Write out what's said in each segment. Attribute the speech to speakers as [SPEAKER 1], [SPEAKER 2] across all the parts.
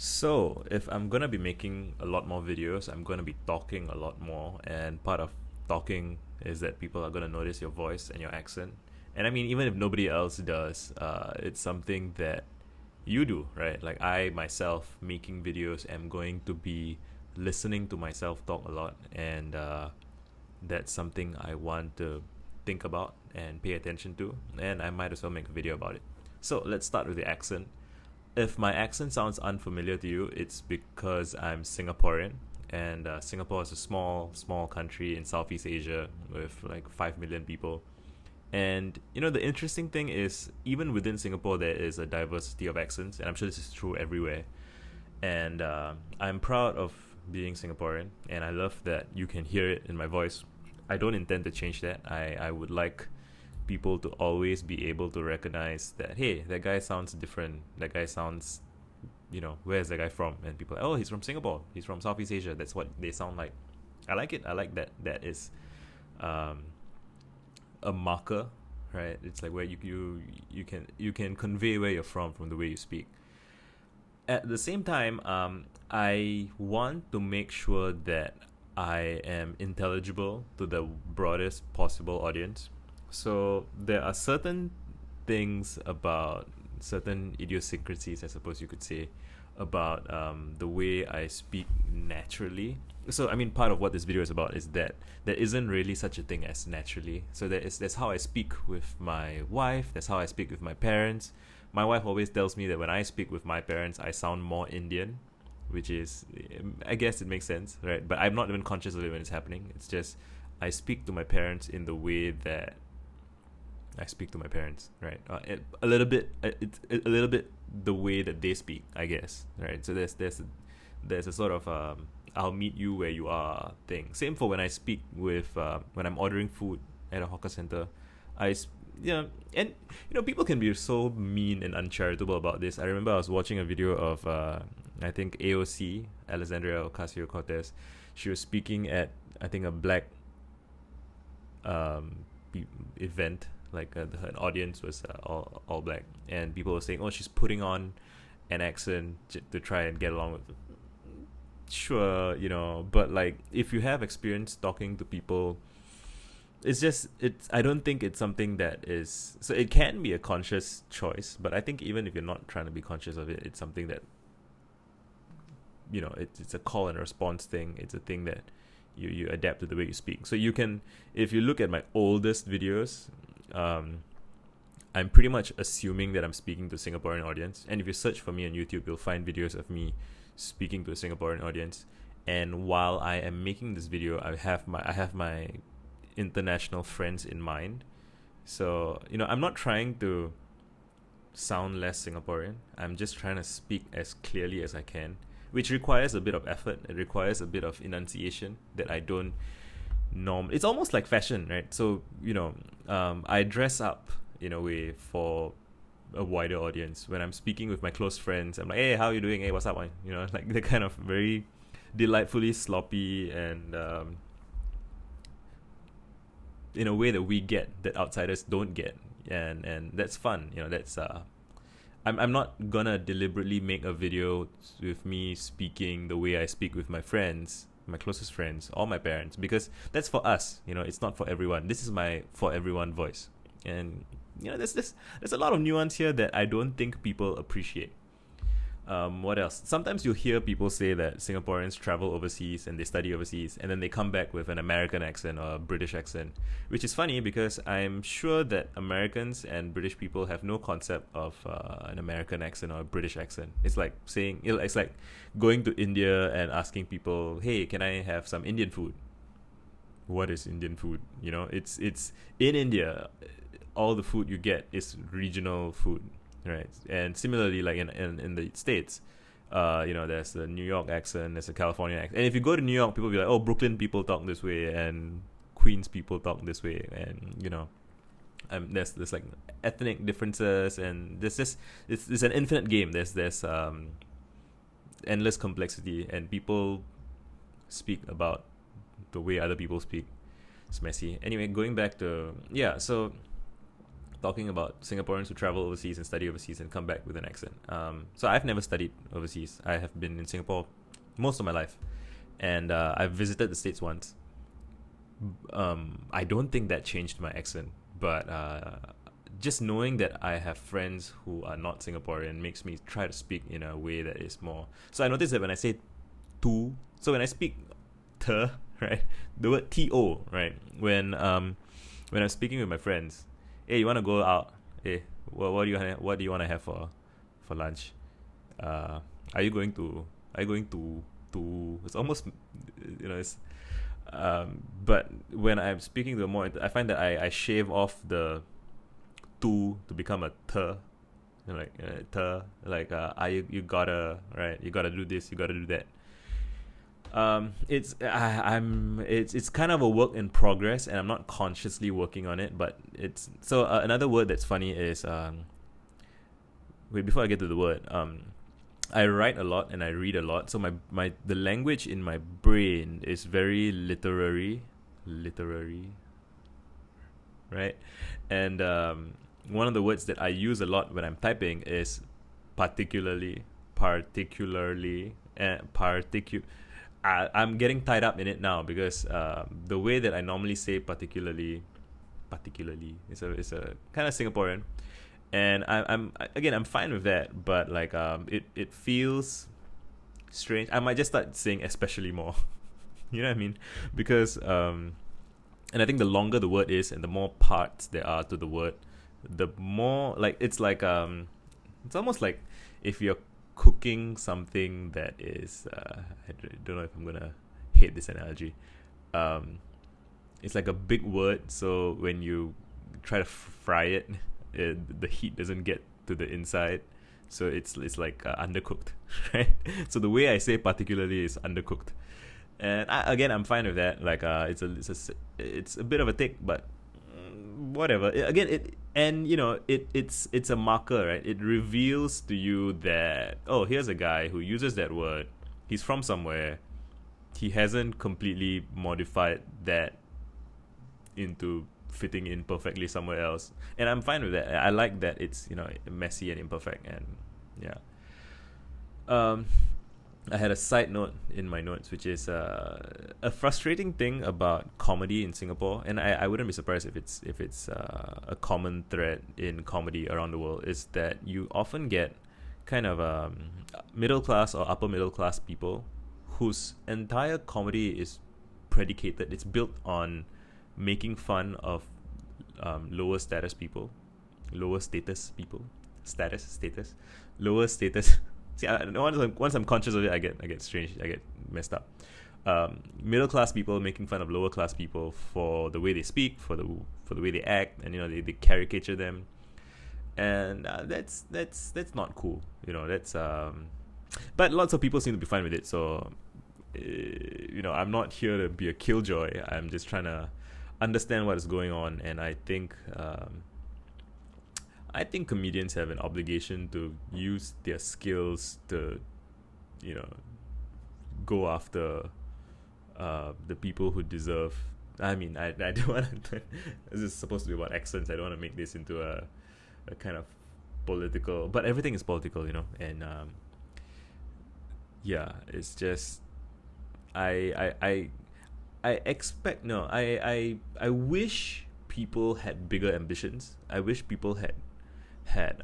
[SPEAKER 1] So, if I'm gonna be making a lot more videos, I'm gonna be talking a lot more, and part of talking is that people are gonna notice your voice and your accent. And I mean, even if nobody else does, it's something that you do, right? Like I myself making videos am going to be listening to myself talk a lot, and that's something I want to think about and pay attention to, and I might as well make a video about it. So let's start with the accent. If my accent sounds unfamiliar to you, it's because I'm Singaporean, and Singapore is a small country in Southeast Asia with like 5 million people. And the interesting thing is, even within Singapore, there is a diversity of accents, and I'm sure this is true everywhere. And I'm proud of being Singaporean, and I love that you can hear it in my voice. I don't intend to change that. I would like people to always be able to recognize that, hey, that guy sounds different. That guy sounds, where's that guy from? And people, oh, he's from Singapore. He's from Southeast Asia. That's what they sound like. I like it. I like that. That is um, a marker, right? It's like where you can convey where you're from the way you speak. At the same time, I want to make sure that I am intelligible to the broadest possible audience. So there are certain things about certain idiosyncrasies, I suppose you could say, about the way I speak naturally. So I mean, part of what this video is about is that there isn't really such a thing as naturally. So that's how I speak with my wife. That's how I speak with my parents. My wife always tells me that when I speak with my parents, I sound more Indian, which is, I guess it makes sense, right? But I'm not even conscious of it when it's happening. It's just I speak to my parents in the way that I speak to my parents, right? A little bit, it's a little bit the way that they speak, I guess, right? So there's a sort of I'll meet you where you are thing. Same for when I speak with when I'm ordering food at a hawker center. Yeah, and people can be so mean and uncharitable about this. I remember I was watching a video of I think AOC, Alexandria Ocasio Cortez. She was speaking at, I think, a black event. Like her audience was all black, and people were saying, "Oh, she's putting on an accent to try and get along with." Sure, but like if you have experience talking to people, it's. I don't think it's something that is. So it can be a conscious choice, but I think even if you're not trying to be conscious of it, it's something that it's a call and response thing. It's a thing that you adapt to the way you speak. So you can, if you look at my oldest videos, I'm pretty much assuming that I'm speaking to a Singaporean audience. And if you search for me on YouTube, you'll find videos of me speaking to a Singaporean audience. And while I am making this video, I have my international friends in mind. So I'm not trying to sound less Singaporean. I'm just trying to speak as clearly as I can, which requires a bit of effort. It requires a bit of enunciation that I don't it's almost like fashion, right? So I dress up in a way for a wider audience. When I'm speaking with my close friends, I'm like, hey, how are you doing? Hey, what's up, man? Like the kind of very delightfully sloppy and in a way that we get that outsiders don't get, and that's fun. That's I'm not gonna deliberately make a video with me speaking the way I speak with my friends, my closest friends, or my parents, because that's for us. It's not for everyone. This is my for everyone voice, and there's a lot of nuance here that I don't think people appreciate. What else? Sometimes you'll hear people say that Singaporeans travel overseas and they study overseas, and then they come back with an American accent or a British accent, which is funny because I'm sure that Americans and British people have no concept of an American accent or a British accent. It's like saying, it's like going to India and asking people, "Hey, can I have some Indian food?" What is Indian food? It's in India. All the food you get is regional food, right? And similarly, like in the States, there's the New York accent, there's a California accent. And if you go to New York, people will be like, oh, Brooklyn people talk this way, and Queens people talk this way, and there's like ethnic differences, and there's just it's an infinite game. There's endless complexity, and people speak about the way other people speak. It's messy. Anyway, going back to, yeah, so talking about Singaporeans who travel overseas and study overseas and come back with an accent. So I've never studied overseas. I have been in Singapore most of my life, and I've visited the States once. I don't think that changed my accent, but just knowing that I have friends who are not Singaporean makes me try to speak in a way that is more. So I notice that when I say tu, so when I speak te, right, the word to, right, when I'm speaking with my friends, hey, you want to go out? Hey, what do you want to have for lunch? Are you going to? It's almost, it's. But when I'm speaking to more, I find that I shave off the to become a te, you gotta, right, you gotta do this, you gotta do that. It's kind of a work in progress, and I'm not consciously working on it. But it's so another word that's funny is wait, before I get to the word, I write a lot and I read a lot, so the language in my brain is very literary, right? And one of the words that I use a lot when I'm typing is particularly, and I'm getting tied up in it now because the way that I normally say particularly is a kind of Singaporean. And I'm fine with that, but like it feels strange. I might just start saying especially more. You know what I mean? Because and I think the longer the word is and the more parts there are to the word, the more like it's almost like if you're cooking something that is I don't know if I'm gonna hate this analogy. It's like a big word, so when you try to fry it, the heat doesn't get to the inside, so it's like undercooked, right? So the way I say particularly is undercooked, and I'm fine with that. Like it's a bit of a tick, but whatever. It's a marker, right? It reveals to you that, oh, here's a guy who uses that word. He's from somewhere. He hasn't completely modified that into fitting in perfectly somewhere else, and I'm fine with that. I like that it's messy and imperfect, and yeah. I had a side note in my notes, which is a frustrating thing about comedy in Singapore, and I wouldn't be surprised if it's a common thread in comedy around the world, is that you often get kind of middle class or upper middle class people whose entire comedy is predicated. It's built on making fun of lower status people, lower status See, once I'm conscious of it, I get strange, I get messed up. Middle class people making fun of lower class people for the way they speak, for the way they act, and they caricature them, and that's not cool. That's but lots of people seem to be fine with it. So I'm not here to be a killjoy. I'm just trying to understand what is going on, and I think comedians have an obligation to use their skills to go after the people who deserve. I mean, I don't want to. This is supposed to be about accents. I don't want to make this into a kind of political, but everything is political, and yeah, it's just I wish people had bigger ambitions. I wish people had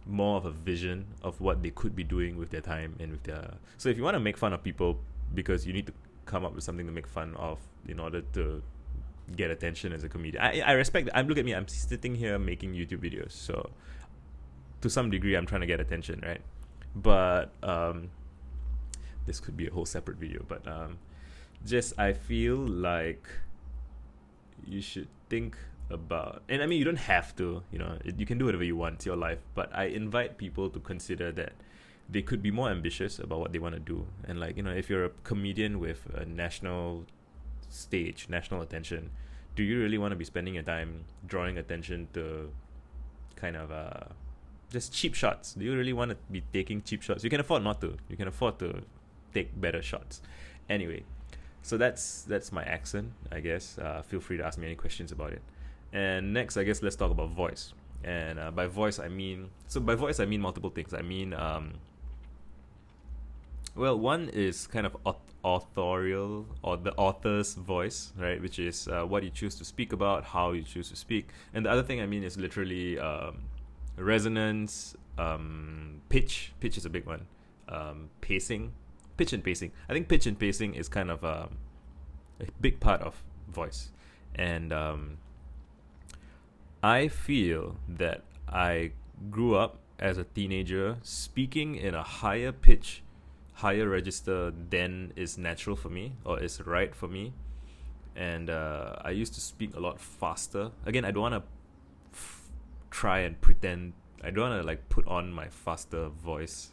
[SPEAKER 1] more of a vision of what they could be doing with their time and with their. So if you want to make fun of people because you need to come up with something to make fun of in order to get attention as a comedian, I respect that. Look at me, I'm sitting here making YouTube videos, so to some degree I'm trying to get attention, right? But this could be a whole separate video, but I feel like you should think about, and I mean, you don't have to, you can do whatever you want, it's your life, but I invite people to consider that they could be more ambitious about what they want to do. And like, if you're a comedian with a national stage, national attention, do you really want to be spending your time drawing attention to kind of just cheap shots? Do you really want to be taking cheap shots? You can afford not to. You can afford to take better shots. Anyway, so that's my accent, I guess. Feel free to ask me any questions about it. And next, I guess let's talk about voice. And by voice, I mean multiple things. I mean, well, one is kind of authorial, or the author's voice, right? Which is what you choose to speak about, how you choose to speak. And the other thing I mean is literally resonance, pitch. Pitch is a big one. Pacing, pitch and pacing. I think pitch and pacing is kind of a big part of voice. And I feel that I grew up as a teenager speaking in a higher pitch, higher register than is natural for me or is right for me. And I used to speak a lot faster. Again, I don't want to try and pretend. I don't want to like put on my faster voice.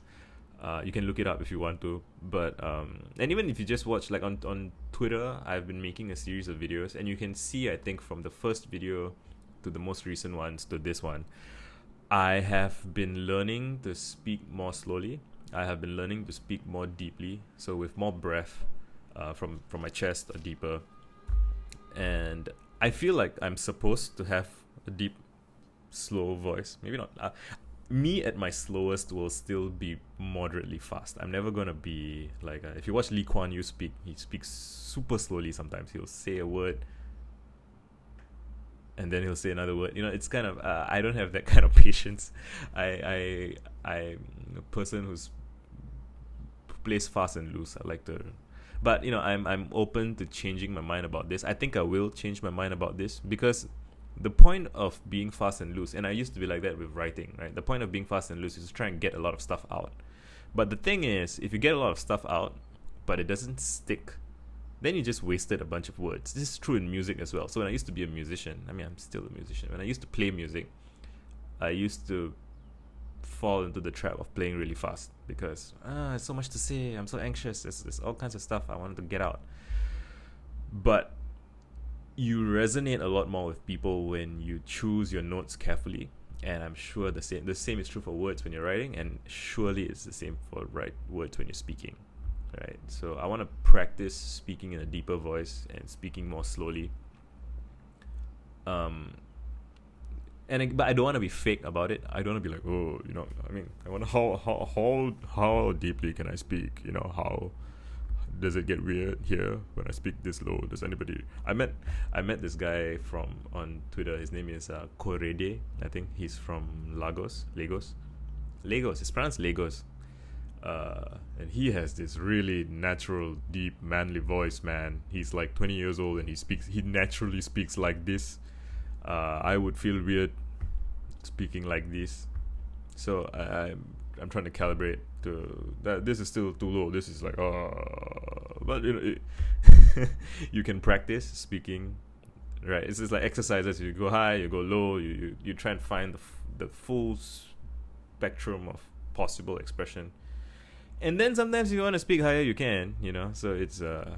[SPEAKER 1] You can look it up if you want to. But and even if you just watch like on Twitter, I've been making a series of videos, and you can see, I think, from the first video to the most recent ones to this one, I have been learning to speak more slowly. I have been learning to speak more deeply, so with more breath from my chest or deeper. And I feel like I'm supposed to have a deep, slow voice. Maybe not. Me at my slowest will still be moderately fast. I'm never gonna be like if you watch Lee Kuan Yew speak, he speaks super slowly sometimes. He'll say a word and then he'll say another word. You know, it's kind of I don't have that kind of patience. I'm a person who plays fast and loose. I like to, but you know, I'm open to changing my mind about this. I think I will change my mind about this, because the point of being fast and loose, and I used to be like that with writing, right? The point of being fast and loose is to try and get a lot of stuff out. But the thing is, if you get a lot of stuff out, but it doesn't stick, then you just wasted a bunch of words. This is true in music as well. So when I used to be a musician, I mean, I'm still a musician. When I used to play music, I used to fall into the trap of playing really fast because there's so much to say. I'm so anxious. There's all kinds of stuff I wanted to get out. But you resonate a lot more with people when you choose your notes carefully. And I'm sure the same is true for words when you're writing, and surely it's the same for words when you're speaking. Right, so I want to practice speaking in a deeper voice and speaking more slowly. But I don't want to be fake about it. I don't want to be like, oh, you know, I mean, I want to how deeply can I speak? You know, how does it get weird here when I speak this low? Does anybody? I met this guy on Twitter. His name is Korede. I think he's from Lagos. It's pronounced Lagos. And he has this really natural, deep, manly voice, man. He's like 20 years old and he naturally speaks like this. I would feel weird speaking like this. So I'm trying to calibrate to that. This is still too low. This is like, but you know, you can practice speaking, right? It's just like exercises. You go high, you go low, you try and find the full spectrum of possible expression. And then sometimes if you want to speak higher, you can, you know. So it's a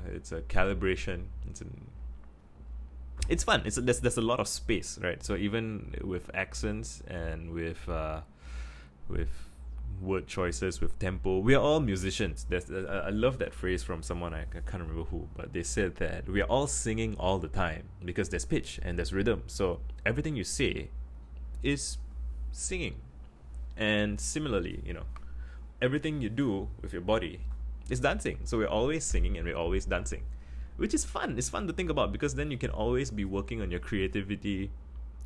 [SPEAKER 1] calibration. It's fun. There's a lot of space, right? So even with accents and with word choices, with tempo, we are all musicians. I love that phrase from someone, I can't remember who, but they said that we are all singing all the time because there's pitch and there's rhythm. So everything you say is singing. And similarly, you know, everything you do with your body is dancing. So we're always singing and we're always dancing, which is fun. It's fun to think about because then you can always be working on your creativity.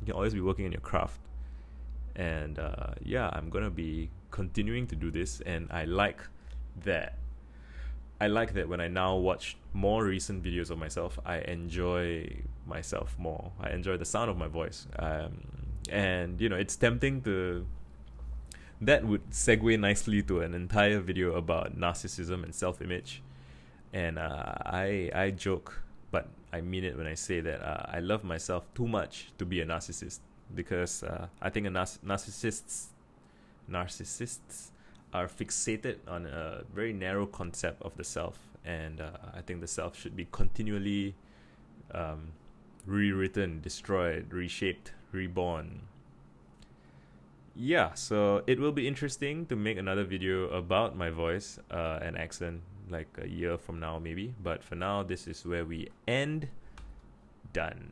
[SPEAKER 1] You can always be working on your craft. And I'm going to be continuing to do this. And I like that when I now watch more recent videos of myself, I enjoy myself more. I enjoy the sound of my voice. And, you know, it's tempting to... That would segue nicely to an entire video about narcissism and self-image. And I joke, but I mean it when I say that I love myself too much to be a narcissist, because I think narcissists are fixated on a very narrow concept of the self, and I think the self should be continually rewritten, destroyed, reshaped, reborn. Yeah, so it will be interesting to make another video about my voice and accent like a year from now maybe. But for now, this is where we end. Done.